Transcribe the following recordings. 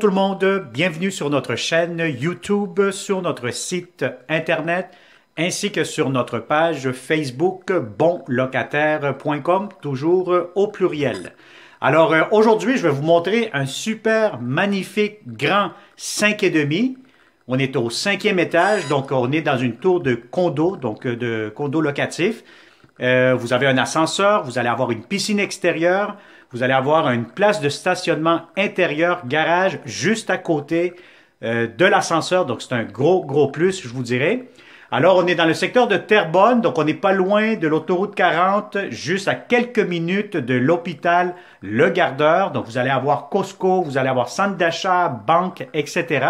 Bonjour tout le monde, bienvenue sur notre chaîne YouTube, sur notre site internet, ainsi que sur notre page Facebook bonlocataire.com, toujours au pluriel. Alors aujourd'hui, je vais vous montrer un super magnifique grand 5,5. On est au 5e étage, donc on est dans une tour de condo, donc de condo locatif. Vous avez un ascenseur, vous allez avoir une piscine extérieure, vous allez avoir une place de stationnement intérieur, garage, juste à côté de l'ascenseur. Donc, c'est un gros plus, je vous dirais. Alors, on est dans le secteur de Terrebonne, donc on n'est pas loin de l'autoroute 40, juste à quelques minutes de l'hôpital Le Gardeur. Donc, vous allez avoir Costco, vous allez avoir centre d'achat, banque, etc.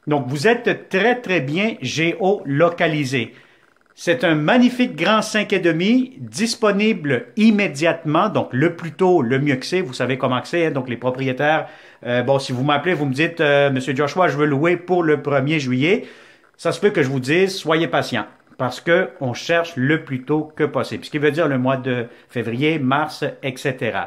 Donc, vous êtes très bien géolocalisé. C'est un magnifique grand 5,5 disponible immédiatement, donc le plus tôt, le mieux que c'est. Vous savez comment que c'est, hein? Donc les propriétaires, bon, si vous m'appelez, vous me dites, Monsieur Joshua, je veux louer pour le 1er juillet. Ça se peut que je vous dise, soyez patient, parce que on cherche le plus tôt que possible, ce qui veut dire le mois de février, mars, etc.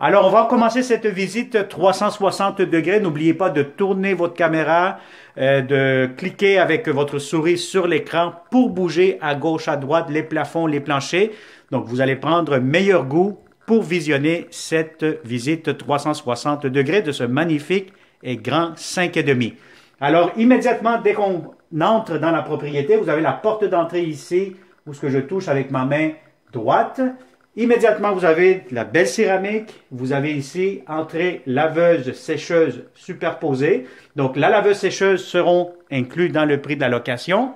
Alors, on va commencer cette visite 360 degrés. N'oubliez pas de tourner votre caméra, de cliquer avec votre souris sur l'écran pour bouger à gauche, à droite, les plafonds, les planchers. Donc, vous allez prendre meilleur goût pour visionner cette visite 360 degrés de ce magnifique et grand 5,5. Alors, immédiatement, dès qu'on entre dans la propriété, vous avez la porte d'entrée ici, où ce que je touche avec ma main droite. Immédiatement, vous avez la belle céramique. Vous avez ici entrée laveuse, sécheuse superposée. Donc, la laveuse sécheuse seront inclus dans le prix de la location.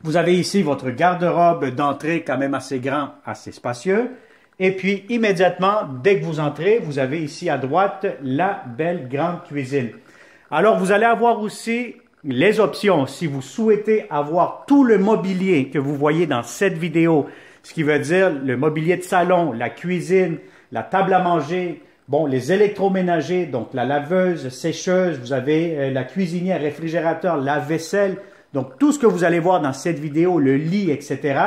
Vous avez ici votre garde-robe d'entrée quand même assez grand, assez spacieux. Et puis, immédiatement, dès que vous entrez, vous avez ici à droite la belle grande cuisine. Alors, vous allez avoir aussi les options. Si vous souhaitez avoir tout le mobilier que vous voyez dans cette vidéo, ce qui veut dire le mobilier de salon, la cuisine, la table à manger, bon, les électroménagers, donc la laveuse, sécheuse, vous avez la cuisinière, réfrigérateur, la vaisselle. Donc, tout ce que vous allez voir dans cette vidéo, le lit, etc.,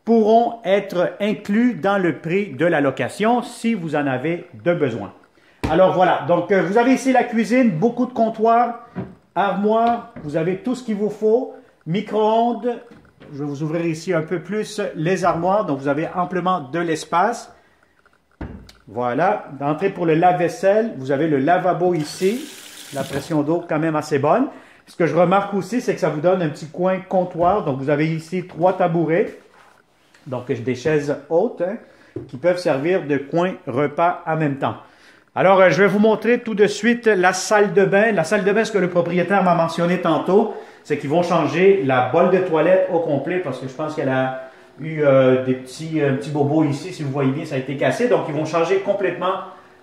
pourront être inclus dans le prix de la location si vous en avez de besoin. Alors, voilà. Donc, vous avez ici la cuisine, beaucoup de comptoirs, armoires, vous avez tout ce qu'il vous faut, micro-ondes. Je vais vous ouvrir ici un peu plus les armoires. Donc, vous avez amplement de l'espace. Voilà. D'entrée pour le lave-vaisselle, vous avez le lavabo ici. La pression d'eau quand même assez bonne. Ce que je remarque aussi, c'est que ça vous donne un petit coin comptoir. Donc, vous avez ici 3 tabourets. Donc, des chaises hautes hein, qui peuvent servir de coin repas en même temps. Alors, je vais vous montrer tout de suite la salle de bain. La salle de bain, ce que le propriétaire m'a mentionné tantôt, c'est qu'ils vont changer la bolle de toilette au complet parce que je pense qu'elle a eu des petits bobos ici. Si vous voyez bien, ça a été cassé. Donc, ils vont changer complètement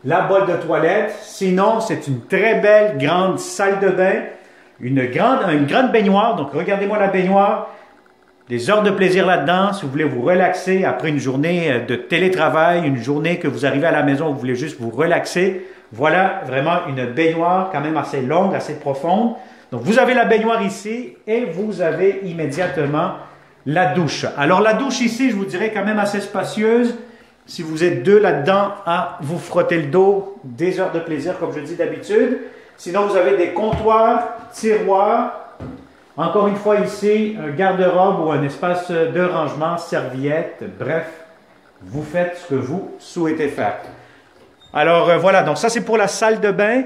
la bolle de toilette. Sinon, c'est une très belle grande salle de bain. Une grande baignoire. Donc, regardez-moi la baignoire. Des heures de plaisir là-dedans. Si vous voulez vous relaxer après une journée de télétravail, une journée que vous arrivez à la maison, vous voulez juste vous relaxer. Voilà vraiment une baignoire quand même assez longue, assez profonde. Donc, vous avez la baignoire ici et vous avez immédiatement la douche. Alors, la douche ici, je vous dirais quand même assez spacieuse. Si vous êtes 2 là-dedans à vous frotter le dos, des heures de plaisir comme je dis d'habitude. Sinon, vous avez des comptoirs, tiroirs. Encore une fois ici, un garde-robe ou un espace de rangement, serviette. Bref, vous faites ce que vous souhaitez faire. Alors, voilà. Donc, ça, c'est pour la salle de bain.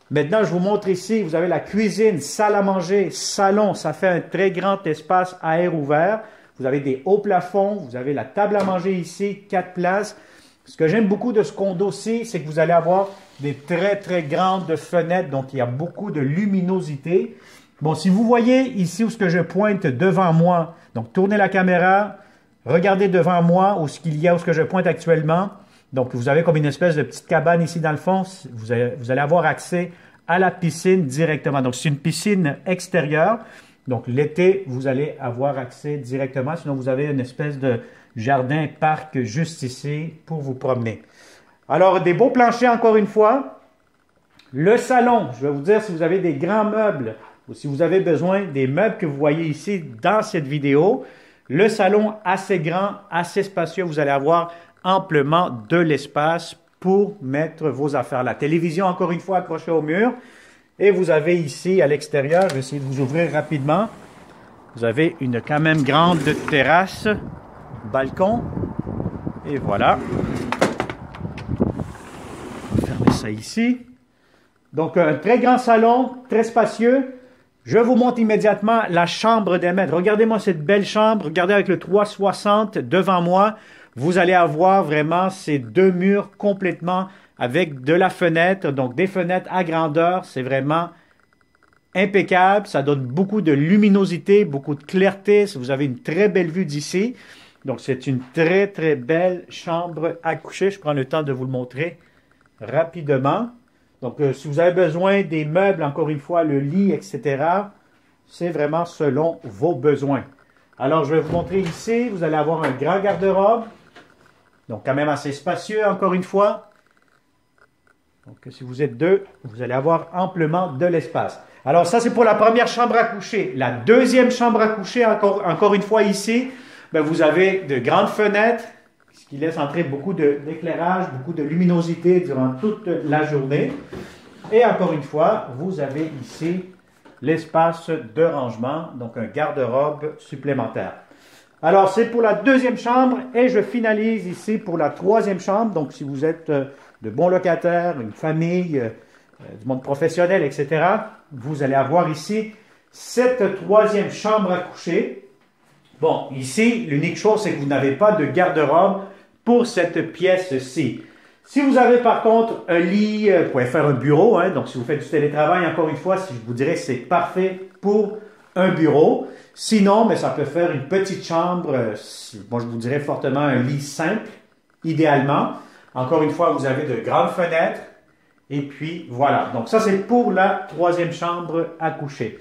Maintenant, je vous montre ici, vous avez la cuisine, salle à manger, salon. Ça fait un très grand espace à air ouvert. Vous avez des hauts plafonds, vous avez la table à manger ici, 4 places. Ce que j'aime beaucoup de ce condo-ci, c'est que vous allez avoir des très grandes fenêtres. Donc, il y a beaucoup de luminosité. Bon, si vous voyez ici où ce que je pointe devant moi, donc tournez la caméra, regardez devant moi où ce qu'il y a, où ce que je pointe actuellement. Donc, vous avez comme une espèce de petite cabane ici dans le fond. Vous allez avoir accès à la piscine directement. Donc, c'est une piscine extérieure. Donc, l'été, vous allez avoir accès directement. Sinon, vous avez une espèce de jardin, parc juste ici pour vous promener. Alors, des beaux planchers encore une fois. Le salon, je vais vous dire si vous avez des grands meubles ou si vous avez besoin des meubles que vous voyez ici dans cette vidéo. Le salon assez grand, assez spacieux. Vous allez avoir amplement de l'espace pour mettre vos affaires. La télévision, encore une fois, accrochée au mur. Et vous avez ici, à l'extérieur, je vais essayer de vous ouvrir rapidement. Vous avez une quand même grande terrasse, balcon. Et voilà. On va fermer ça ici. Donc, un très grand salon, très spacieux. Je vous montre immédiatement la chambre des maîtres. Regardez-moi cette belle chambre. Regardez avec le 360 devant moi. Vous allez avoir vraiment ces deux murs complètement avec de la fenêtre. Donc, des fenêtres à grandeur. C'est vraiment impeccable. Ça donne beaucoup de luminosité, beaucoup de clarté. Vous avez une très belle vue d'ici. Donc, c'est une très, très belle chambre à coucher. Je prends le temps de vous le montrer rapidement. Donc, si vous avez besoin des meubles, encore une fois, le lit, etc., c'est vraiment selon vos besoins. Alors, je vais vous montrer ici, vous allez avoir un grand garde-robe. Donc, quand même assez spacieux, encore une fois. Donc, si vous êtes deux, vous allez avoir amplement de l'espace. Alors, ça, c'est pour la première chambre à coucher. La deuxième chambre à coucher, encore une fois, ici, ben, vous avez de grandes fenêtres, ce qui laisse entrer beaucoup d'éclairage, beaucoup de luminosité durant toute la journée. Et encore une fois, vous avez ici l'espace de rangement, donc un garde-robe supplémentaire. Alors, c'est pour la deuxième chambre et je finalise ici pour la troisième chambre. Donc, si vous êtes de bons locataires, une famille, du monde professionnel, etc., vous allez avoir ici cette troisième chambre à coucher. Bon, ici, l'unique chose, c'est que vous n'avez pas de garde-robe pour cette pièce-ci. Si vous avez par contre un lit, vous pouvez faire un bureau, hein, donc si vous faites du télétravail, encore une fois, si je vous dirais c'est parfait pour un bureau. Sinon, mais ça peut faire une petite chambre, moi je vous dirais fortement un lit simple, idéalement. Encore une fois, vous avez de grandes fenêtres, et puis voilà. Donc ça c'est pour la troisième chambre à coucher.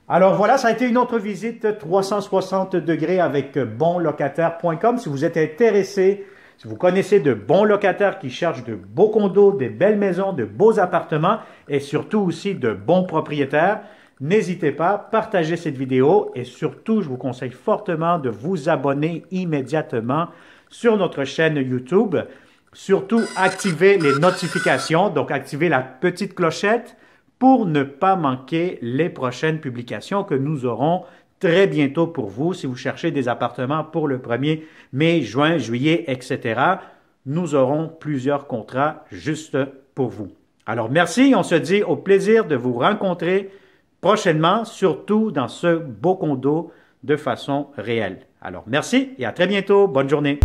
Alors voilà, ça a été une autre visite 360 degrés avec bonlocataire.com. Si vous êtes intéressé, si vous connaissez de bons locataires qui cherchent de beaux condos, de belles maisons, de beaux appartements et surtout aussi de bons propriétaires, n'hésitez pas, partagez cette vidéo et surtout, je vous conseille fortement de vous abonner immédiatement sur notre chaîne YouTube. Surtout, activez les notifications, donc activez la petite clochette pour ne pas manquer les prochaines publications que nous aurons très bientôt pour vous. Si vous cherchez des appartements pour le 1er mai, juin, juillet, etc., nous aurons plusieurs contrats juste pour vous. Alors, merci. On se dit au plaisir de vous rencontrer prochainement, surtout dans ce beau condo de façon réelle. Alors, merci et à très bientôt. Bonne journée.